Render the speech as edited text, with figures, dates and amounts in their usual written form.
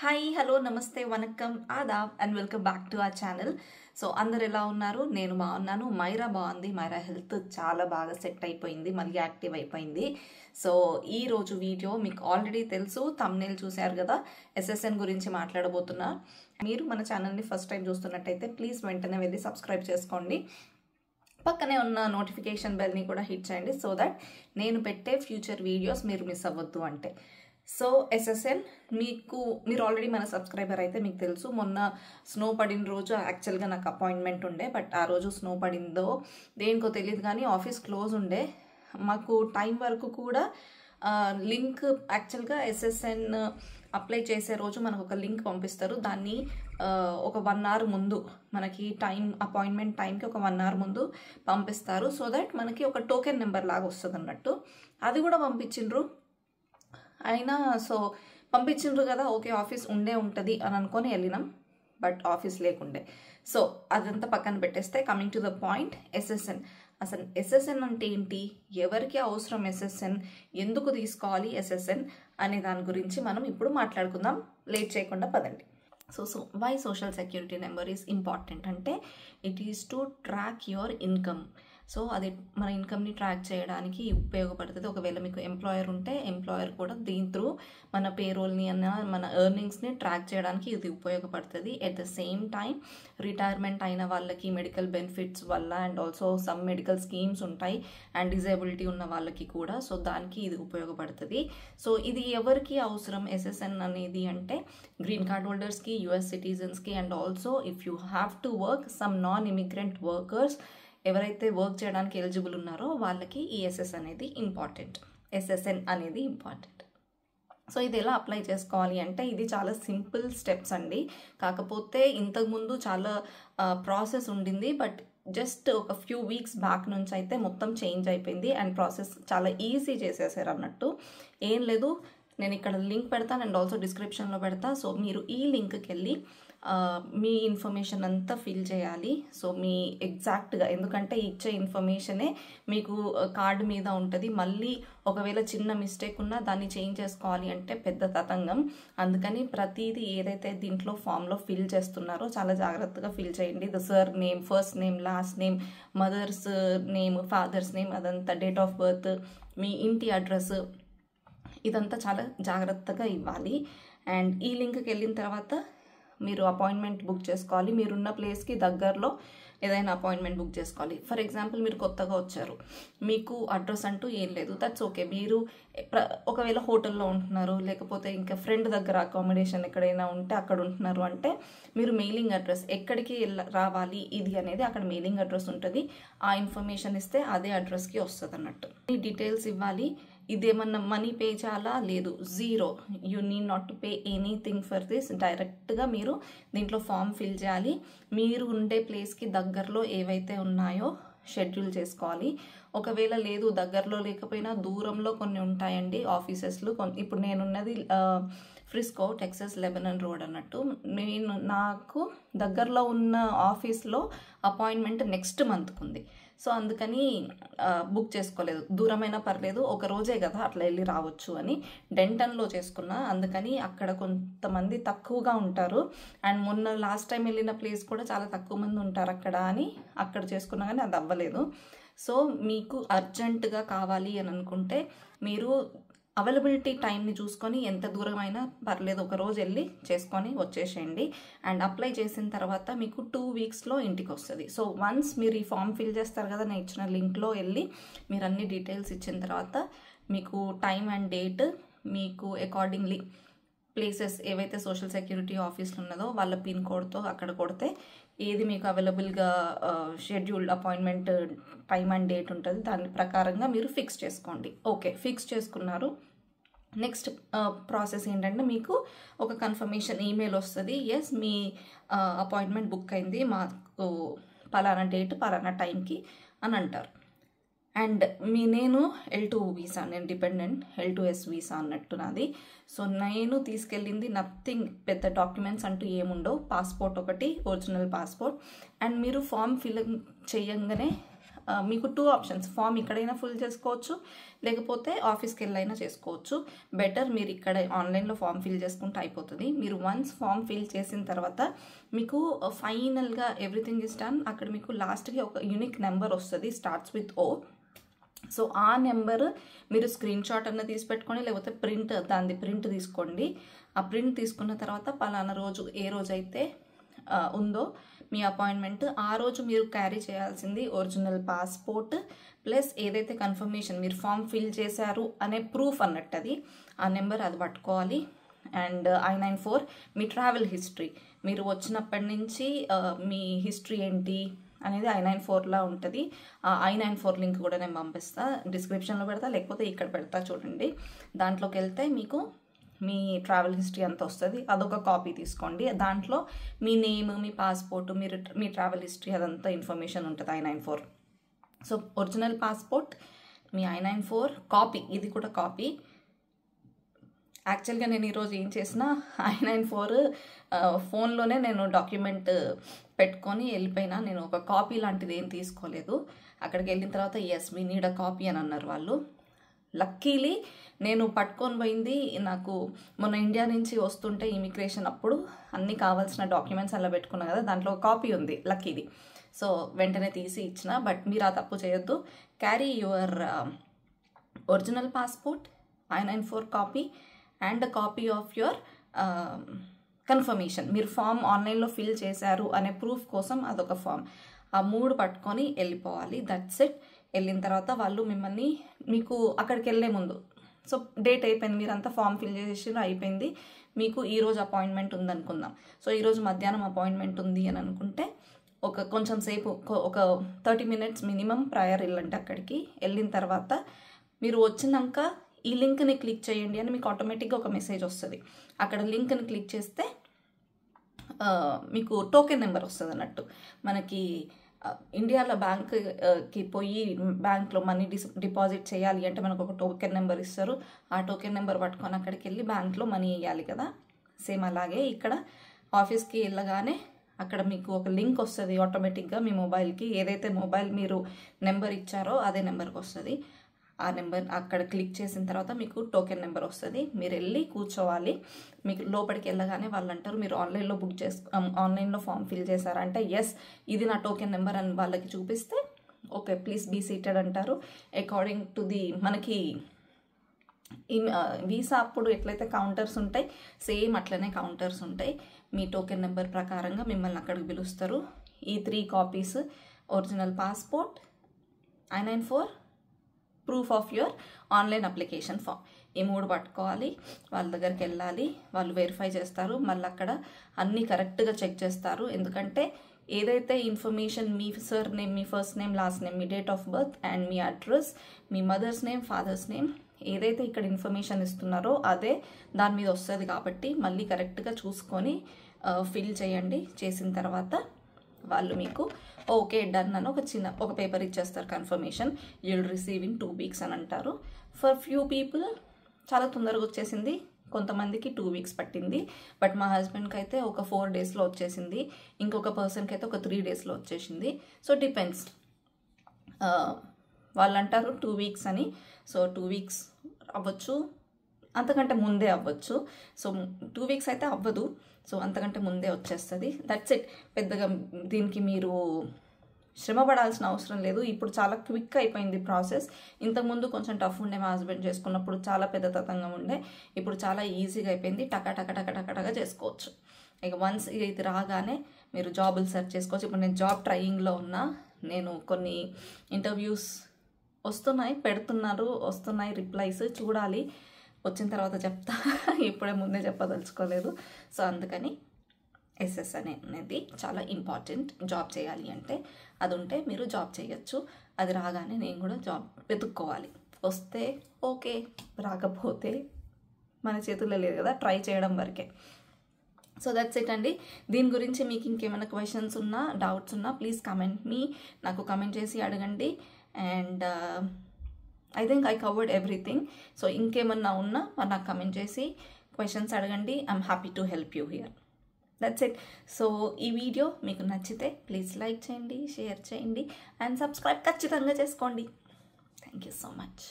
Hi hello నమస్తే వనక్కం ఆదాబ్ and welcome back to our channel. So అందరు ఎలా ఉన్నారు? నేను బాగున్నాను. మైరా బాగుంది. మైరా హెల్త్ చాలా బాగా సెట్ అయిపోయింది, మళ్ళీ యాక్టివ్ అయిపోయింది. సో ఈ రోజు వీడియో మీకు ఆల్రెడీ తెలుసు, థంబ్నెయిల్ చూశారు కదా, ఎస్ఎస్ఎన్ గురించి మాట్లాడబోతున్నా. మీరు మన ఛానల్ని ఫస్ట్ టైం చూస్తున్నట్టయితే ప్లీజ్ వెంటనే వెళ్ళి సబ్స్క్రైబ్ చేసుకోండి. పక్కనే ఉన్న నోటిఫికేషన్ బెల్ని కూడా హిట్ చేయండి, సో దట్ నేను పెట్టే ఫ్యూచర్ వీడియోస్ మీరు మిస్ అవ్వద్దు అంటే. సో ఎస్ఎస్ఎన్ మీరు ఆల్రెడీ మన సబ్స్క్రైబర్ అయితే మీకు తెలుసు, మొన్న స్నో పడిన రోజు యాక్చువల్గా నాకు అపాయింట్మెంట్ ఉండే, బట్ ఆ రోజు స్నో పడిందో దేనికో తెలియదు కానీ ఆఫీస్ క్లోజ్ ఉండే. మాకు టైం వరకు కూడా లింక్ యాక్చువల్గా ఎస్ఎస్ఎన్ అప్లై చేసే రోజు మనకు ఒక లింక్ పంపిస్తారు. దాన్ని ఒక 1 hour ముందు మనకి అపాయింట్మెంట్ టైంకి ఒక 1 hour ముందు పంపిస్తారు, సో దట్ మనకి ఒక టోకెన్ నెంబర్ లాగా వస్తుంది అన్నట్టు. అది కూడా పంపించిండ్రు అయినా. సో పంపించిండ్రు కదా, ఓకే ఆఫీస్ ఉంటుంది అని అనుకొని వెళ్ళినాం, బట్ ఆఫీస్ లేకుండే. సో అదంతా పక్కన పెట్టేస్తే coming to the point, SSN. అసలు ఎస్ఎస్ఎన్ అంటే ఏంటి, ఎవరికి అవసరం ఎస్ఎస్ఎన్, ఎందుకు తీసుకోవాలి ఎస్ఎస్ఎన్ అనే దాని గురించి మనం ఇప్పుడు మాట్లాడుకుందాం. లేట్ చేయకుండా పదండి. So why social security number is important అంటే, it is to track your income. So అది మన ఇన్కమ్ని ట్రాక్ చేయడానికి ఉపయోగపడుతుంది. ఒకవేళ మీకు ఎంప్లాయర్ ఉంటే ఎంప్లాయర్ కూడా దీని త్రూ మన పేరోల్ని మన ఎర్నింగ్స్ని ట్రాక్ చేయడానికి ఇది ఉపయోగపడుతుంది. At the same time retirement అయిన వాళ్ళకి మెడికల్ బెనిఫిట్స్ వల్ల and also some medical schemes ఉంటాయి, అండ్ డిజేబిలిటీ ఉన్న వాళ్ళకి కూడా, సో దానికి ఇది ఉపయోగపడుతుంది. సో ఇది ఎవరికి అవసరం ఎస్ఎస్ఎన్ అనేది అంటే, గ్రీన్ కార్డ్ హోల్డర్స్కి, యుఎస్ సిటిజన్స్కి, and also if you have to work some non immigrant workers, ఎవరైతే వర్క్ చేయడానికి ఎలిజిబుల్ ఉన్నారో వాళ్ళకి ఈ ఎస్ఎస్ఎన్ అనేది ఇంపార్టెంట్. సో ఇది ఎలా అప్లై చేసుకోవాలి అంటే, ఇది చాలా సింపుల్ స్టెప్స్ అండి. కాకపోతే ఇంతకుముందు చాలా ప్రాసెస్ ఉండింది, బట్ జస్ట్ ఒక ఫ్యూ వీక్స్ బ్యాక్ నుంచి అయితే మొత్తం చేంజ్ అయిపోయింది అండ్ ప్రాసెస్ చాలా ఈజీ చేసేసారు అన్నట్టు. ఏం లేదు, నేను ఇక్కడ లింక్ పెడతాను అండ్ ఆల్సో డిస్క్రిప్షన్లో పెడతా. సో మీరు ఈ లింక్కి వెళ్ళి మీ ఇన్ఫర్మేషన్ అంతా ఫిల్ చేయాలి. సో మీ ఎగ్జాక్ట్గా, ఎందుకంటే ఇచ్చే ఇన్ఫర్మేషనే మీకు కార్డు మీద ఉంటుంది. మళ్ళీ ఒకవేళ చిన్న మిస్టేక్ ఉన్నా దాన్ని చేంజ్ చేసుకోవాలి అంటే పెద్ద తతంగం. అందుకని ప్రతిదీ ఏదైతే దీంట్లో ఫామ్లో ఫిల్ చేస్తున్నారో చాలా జాగ్రత్తగా ఫిల్ చేయండి. The sir name, first name, last name, mother's name, father's name, అదంతా, డేట్ ఆఫ్ బర్త్, మీ ఇంటి అడ్రస్, ఇదంతా చాలా జాగ్రత్తగా ఇవ్వాలి. అండ్ ఈ లింక్కి వెళ్ళిన తర్వాత మీరు అపాయింట్మెంట్ బుక్ చేసుకోవాలి. మీరున్న ప్లేస్కి దగ్గరలో ఏదైనా అపాయింట్మెంట్ బుక్ చేసుకోవాలి. ఫర్ ఎగ్జాంపుల్ మీరు కొత్తగా వచ్చారు, మీకు అడ్రస్ అంటూ ఏం లేదు, దట్స్ ఓకే. మీరు ఒకవేళ హోటల్లో ఉంటున్నారు, లేకపోతే ఇంకా ఫ్రెండ్ దగ్గర అకామిడేషన్ ఎక్కడైనా ఉంటే అక్కడ ఉంటున్నారు అంటే, మీరు మెయిలింగ్ అడ్రస్ ఎక్కడికి రావాలి ఇది అనేది అక్కడ మెయిలింగ్ అడ్రస్ ఉంటుంది. ఆ ఇన్ఫర్మేషన్ ఇస్తే అదే అడ్రస్కి వస్తుంది అన్నట్టు. ఈ డీటెయిల్స్ ఇవ్వాలి. ఇదేమన్నా మనీ పే చేయాలా? లేదు, zero. You need not to pay anything for this. డైరెక్ట్గా మీరు దీంట్లో ఫామ్ ఫిల్ చేయాలి. మీరు ఉండే ప్లేస్కి దగ్గరలో ఏవైతే ఉన్నాయో షెడ్యూల్ చేసుకోవాలి. ఒకవేళ లేదు, దగ్గరలో లేకపోయినా దూరంలో కొన్ని ఉంటాయండి ఆఫీసెస్లు. ఇప్పుడు నేనున్నది ఫ్రిస్కో, టెక్సస్ లెబనన్ రోడ్ అన్నట్టు. నాకు దగ్గరలో ఉన్న ఆఫీస్లో అపాయింట్మెంట్ నెక్స్ట్ మంత్కి ఉంది. సో అందుకని బుక్ చేసుకోలేదు. దూరమైనా పర్లేదు, ఒక రోజే కదా అట్లా వెళ్ళి రావచ్చు అని డెంటన్లో చేసుకున్నా. అందుకని అక్కడ కొంతమంది తక్కువగా ఉంటారు, అండ్ మొన్న లాస్ట్ టైం వెళ్ళిన ప్లేస్ కూడా చాలా తక్కువ మంది ఉంటారు అక్కడ అని అక్కడ చేసుకున్నా కానీ అది అవ్వలేదు. సో మీకు అర్జెంటుగా కావాలి అని అనుకుంటే మీరు అవైలబిలిటీ టైంని చూసుకొని ఎంత దూరమైనా పర్లేదు, ఒక రోజు వెళ్ళి చేసుకొని వచ్చేసేయండి. అండ్ అప్లై చేసిన తర్వాత మీకు 2 weeksలో ఇంటికి వస్తుంది. సో వన్స్ మీరు ఈ ఫామ్ ఫిల్ చేస్తారు కదా, నేను ఇచ్చిన లింక్లో వెళ్ళి మీరు అన్ని డీటెయిల్స్ ఇచ్చిన తర్వాత మీకు టైం అండ్ డేట్, మీకు అకార్డింగ్లీ ప్లేసెస్ ఏవైతే సోషల్ సెక్యూరిటీ ఆఫీస్లో ఉన్నదో వాళ్ళ పిన్ కోడ్తో అక్కడ కొడితే ఏది మీకు అవైలబుల్గా scheduled appointment time and date ఉంటుంది, దాని ప్రకారంగా మీరు ఫిక్స్ చేసుకోండి. ఓకే, ఫిక్స్ చేసుకున్నారు. నెక్స్ట్ ప్రాసెస్ ఏంటంటే, మీకు ఒక కన్ఫర్మేషన్ ఈమెయిల్ వస్తుంది. ఎస్, మీ అపాయింట్మెంట్ బుక్ అయింది, మాకు పలానా డేట్ పలానా టైంకి అని అంటారు. అండ్ నేను L2 వీసా, నేను డిపెండెంట్, L2S వీసా అన్నట్టు నాది. సో నేను తీసుకెళ్ళింది నథింగ్, పెద్ద డాక్యుమెంట్స్ అంటూ ఏముండవు. పాస్పోర్ట్ ఒకటి, ఒరిజినల్ పాస్పోర్ట్. అండ్ మీరు ఫామ్ ఫిల్ చేయంగానే మీకు 2 ఆప్షన్స్, ఫామ్ ఇక్కడైనా ఫిల్ చేసుకోవచ్చు, లేకపోతే ఆఫీస్కి వెళ్ళైనా చేసుకోవచ్చు. బెటర్ మీరు ఇక్కడ ఆన్లైన్లో ఫామ్ ఫిల్ చేసుకుంటే అయిపోతుంది. మీరు వన్స్ ఫామ్ ఫిల్ చేసిన తర్వాత మీకు ఫైనల్గా ఎవ్రీథింగ్ ఇస్ డన్. అక్కడ మీకు లాస్ట్కి ఒక యూనిక్ నెంబర్ వస్తుంది, స్టార్ట్స్ విత్ O. సో ఆ నెంబర్ మీరు స్క్రీన్ షాట్ అన్న తీసి పెట్టుకోండి, లేకపోతే దాని ప్రింట్ తీసుకోండి. ఆ ప్రింట్ తీసుకున్న తర్వాత పలానా రోజు ఏ రోజు అయితే ఉందో మీ అపాయింట్మెంట్, ఆ రోజు మీరు క్యారీ చేయాల్సింది ఒరిజినల్ పాస్పోర్ట్ ప్లస్ ఏదైతే కన్ఫర్మేషన్ మీరు ఫామ్ ఫిల్ చేశారు అనే ప్రూఫ్ అన్నట్టు అది, ఆ నెంబర్ అది పట్టుకోవాలి. And I-94 me travel history, మీరు వచ్చినప్పటి నుంచి మీ హిస్టరీ ఏంటి అనేది I-94లా ఉంటుంది. ఆ I-94 లింక్ కూడా నేను పంపిస్తా, డిస్క్రిప్షన్లో పెడతా, లేకపోతే ఇక్కడ పెడతా చూడండి. దాంట్లోకి వెళ్తే మీకు మీ ట్రావెల్ హిస్టరీ అంతా వస్తుంది, అదొక కాపీ తీసుకోండి. దాంట్లో మీ నేమ్, మీ పాస్పోర్ట్, మీ ట్రావెల్ హిస్టరీ అదంతా ఇన్ఫర్మేషన్ ఉంటుంది I-94. సో ఒరిజినల్ పాస్పోర్ట్, మీ I-94 కాపీ, ఇది కూడా కాపీ. యాక్చువల్గా నేను ఈరోజు ఏం చేసిన, I-94 ఫోన్లోనే నేను డాక్యుమెంట్ పెట్టుకొని వెళ్ళిపోయినా, నేను ఒక కాపీ లాంటిది ఏం తీసుకోలేదు. అక్కడికి వెళ్ళిన తర్వాత వీ నీడ్ అ కాపీ అని అన్నారు వాళ్ళు. లక్కీలీ నేను పట్టుకొని పోయింది, నాకు మొన్న ఇండియా నుంచి వస్తుంటే ఇమిగ్రేషన్ అప్పుడు అన్నీ కావాల్సిన డాక్యుమెంట్స్ అలా పెట్టుకున్నా కదా, దాంట్లో కాపీ ఉంది లక్కీది. సో వెంటనే తీసి ఇచ్చిన. బట్ మీరు ఆ తప్పు చేయొద్దు. Carry your original passport, I-94 copy and copy of your confirmation. మీరు ఫామ్ ఆన్లైన్లో ఫిల్ చేశారు అనే ప్రూఫ్ కోసం అదొక ఫామ్. ఆ 3 పట్టుకొని వెళ్ళిపోవాలి. That's it. వెళ్ళిన తర్వాత వాళ్ళు మిమ్మల్ని, మీకు అక్కడికి వెళ్ళే ముందు, సో డేట్ అయిపోయింది, మీరంతా ఫామ్ ఫిల్ చేసి అయిపోయింది, మీకు ఈరోజు అపాయింట్మెంట్ ఉందనుకుందాం. సో ఈరోజు మధ్యాహ్నం అపాయింట్మెంట్ ఉంది అని అనుకుంటే కొంచెం సేపు, ఒక 30 minutes మినిమం ప్రయర్ వెళ్ళండి. అక్కడికి వెళ్ళిన తర్వాత మీరు వచ్చినాక ఈ లింక్ని క్లిక్ చేయండి అని మీకు ఆటోమేటిక్గా ఒక మెసేజ్ వస్తుంది. అక్కడ లింక్ని క్లిక్ చేస్తే మీకు టోకెన్ నెంబర్ వస్తుంది అన్నట్టు. మనకి ఇండియాలో బ్యాంక్కి పోయి బ్యాంక్లో మనీ డిపాజిట్ చేయాలి అంటే మనకు ఒక టోకెన్ నెంబర్ ఇస్తారు. ఆ టోకెన్ నెంబర్ పట్టుకొని అక్కడికి వెళ్ళి బ్యాంక్లో మనీ వేయాలి కదా. సేమ్ అలాగే ఇక్కడ ఆఫీస్కి వెళ్ళగానే అక్కడ మీకు ఒక లింక్ వస్తుంది ఆటోమేటిక్గా మీ మొబైల్కి. ఏదైతే మొబైల్ మీరు నెంబర్ ఇచ్చారో అదే నెంబర్కి వస్తుంది. ఆ నెంబర్ అక్కడ క్లిక్ చేసిన తర్వాత మీకు టోకెన్ నెంబర్ వస్తుంది. మీరు వెళ్ళి కూర్చోవాలి. మీకు లోపలికి వెళ్ళగానే వాళ్ళు అంటారు, మీరు ఆన్లైన్లో ఆన్లైన్లో ఫామ్ ఫిల్ చేశారంటే ఎస్ ఇది నా టోకెన్ నెంబర్ అని వాళ్ళకి చూపిస్తే ఓకే ప్లీజ్ బీ సీటెడ్ అంటారు. అకార్డింగ్ టు ది మనకి వీసా అప్పుడు ఎట్లయితే కౌంటర్స్ ఉంటాయి సేమ్ అట్లనే కౌంటర్స్ ఉంటాయి. మీ టోకెన్ నెంబర్ ప్రకారంగా మిమ్మల్ని అక్కడికి పిలుస్తారు. ఈ 3 copies, original passport, I-94, proof of your online application form, ఈ 3 పట్టుకోవాలి. వాళ్ళ దగ్గరికి వెళ్ళాలి, వాళ్ళు వెరిఫై చేస్తారు. మళ్ళీ అక్కడ అన్నీ కరెక్ట్గా చెక్ చేస్తారు. ఎందుకంటే ఏదైతే information me sir name, me first name, last name, me date of birth and me address, me mother's name, father's name, ఏదైతే ఇక్కడ ఇన్ఫర్మేషన్ ఇస్తున్నారో అదే దాని మీద వస్తుంది. కాబట్టి మళ్ళీ కరెక్ట్గా చూసుకొని ఫిల్ చేయండి. చేసిన తర్వాత వాళ్ళు మీకు ఓకే డన్ అని ఒక పేపర్ ఇచ్చేస్తారు, confirmation you will receive in 2 weeks అని అంటారు. ఫర్ ఫ్యూ పీపుల్ చాలా తొందరగా వచ్చేసింది, కొంతమందికి 2 weeks పట్టింది. బట్ మా హస్బెండ్కి అయితే ఒక 4 daysలో వచ్చేసింది, ఇంకొక పర్సన్కి అయితే ఒక 3 daysలో వచ్చేసింది. So depends. వాళ్ళు అంటారు 2 weeks అని. సో 2 weeks అవ్వచ్చు, అంతకంటే ముందే అవ్వచ్చు. సో 2 weeks అయితే అవ్వదు, సో అంతకంటే ముందే వచ్చేస్తుంది. That's it. పెద్దగా దీనికి మీరు శ్రమ పడాల్సిన అవసరం లేదు. ఇప్పుడు చాలా క్విక్ అయిపోయింది ప్రాసెస్. ఇంతకుముందు కొంచెం టఫ్ ఉండే, మా హస్బెండ్ చేసుకున్నప్పుడు చాలా పెద్ద తతంగా ఉండే. ఇప్పుడు చాలా ఈజీగా అయిపోయింది, టకటకటకటకటగా చేసుకోవచ్చు. ఇక వన్స్ ఇది రాగానే మీరు జాబులు సెర్చ్ చేసుకోవచ్చు. ఇప్పుడు నేను జాబ్ ట్రయింగ్లో ఉన్నా, నేను కొన్ని ఇంటర్వ్యూస్ వస్తున్నాయి రిప్లైస్, చూడాలి, వచ్చిన తర్వాత చెప్తా. ఇప్పుడే ముందే చెప్పదలుచుకోలేదు. సో అందుకని SS అనేది చాలా ఇంపార్టెంట్. జాబ్ చేయాలి అంటే అది ఉంటే మీరు జాబ్ చేయొచ్చు. అది రాగానే నేను కూడా జాబ్ వెతుక్కోవాలి. వస్తే ఓకే, రాకపోతే మన చేతుల్లో లేదు కదా, ట్రై చేయడం వరకే. సో దట్స్ ఇట్ అండి. దీని గురించి మీకు ఇంకేమైనా క్వశ్చన్స్ ఉన్నా, డౌట్స్ ఉన్నా ప్లీజ్ కమెంట్ మీ, నాకు కమెంట్ చేసి అడగండి. And I think I covered everything. So ఇంకేమన్నా ఉన్నా నాకు కమెంట్ చేసి క్వశ్చన్స్ అడగండి. I'm happy to help you here. That's it. So ఈ వీడియో మీకు నచ్చితే ప్లీజ్ లైక్ చేయండి, షేర్ చేయండి అండ్ సబ్స్క్రైబ్ ఖచ్చితంగా చేసుకోండి. Thank you so much.